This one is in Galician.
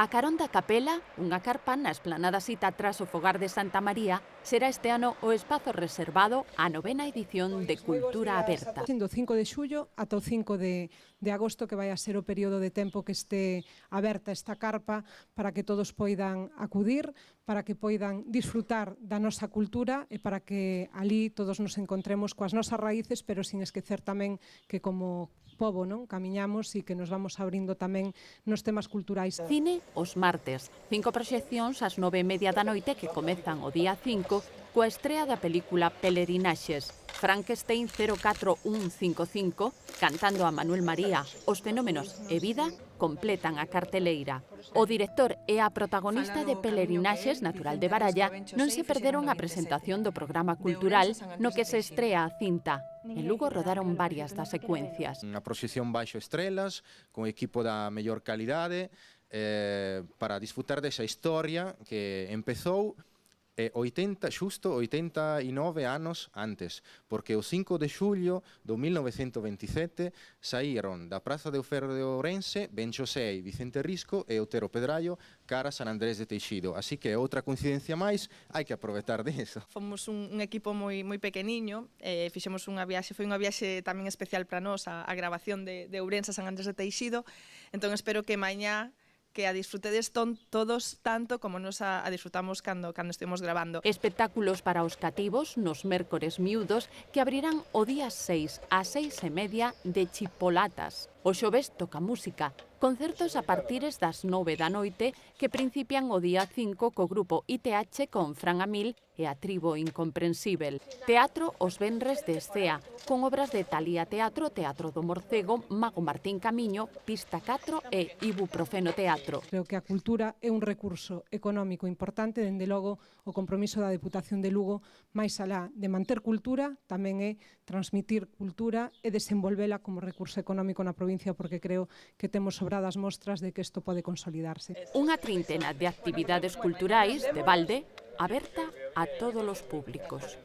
A carón da capela, unha carpa na esplanada sita tras o fogar de Santa María, será este ano o espazo reservado á 9ª edición de Cultura Aberta. Do 5 de xullo ata o 5 de agosto, que vai a ser o período de tempo que este aberta esta carpa para que todos poidan acudir, para que poidan disfrutar da nosa cultura e para que ali todos nos encontremos coas nosas raíces, pero sin esquecer tamén que como pobo, non, camiñamos e que nos vamos abrindo tamén nos temas culturais. Cine os martes, 5 proxeccións ás 9:30 da noite que comezan o día 5 coa estrea da película Pelerinaxes. Frankenstein 04155, cantando a Manuel María, Os fenómenos e vida, completan a carteleira. O director e a protagonista de Pelerinaxes, natural de Baralla, non se perderon a presentación do programa cultural no que se estrea a cinta. En Lugo rodaron varias das secuencias. Unha proxección baixo estrelas, con equipo da mellor calidade, para disfrutar desa historia que empezou 89 anos antes, porque o 5 de xullo do 1927 saíron da Praza de Ferro de Ourense Ben Xosé e Vicente Risco e Otero Pedrallo cara a San Andrés de Teixido, así que outra coincidencia máis, hai que aproveitar disso. Fomos un equipo moi pequeniño, fixemos unha viaxe, foi unha viaxe tamén especial para nós, a grabación de Ourense a San Andrés de Teixido, entón espero que mañá que a disfrutedes todos tanto como nos a disfrutamos cando estivemos grabando. Espectáculos para os cativos nos mércores miúdos que abrirán o día 6 ás 6:30 de Chipolatas. O xoves toca música, concertos a partires das 9 da noite que principian o día 5 co grupo ITH con Fran Amil e a Tribo Incomprensíbel. Teatro os venres de Escea, con obras de Talía Teatro, Teatro do Morcego, Mago Martín Camiño, Pista 4 e Ibuprofeno Teatro. Creo que a cultura é un recurso económico importante, dende logo o compromiso da Deputación de Lugo, máis alá de manter cultura, tamén é transmitir cultura e desenvolvela como recurso económico na provincia, porque creo que temos sobradas mostras de que isto pode consolidarse. Unha trintena de actividades culturais de balde aberta a todos os públicos.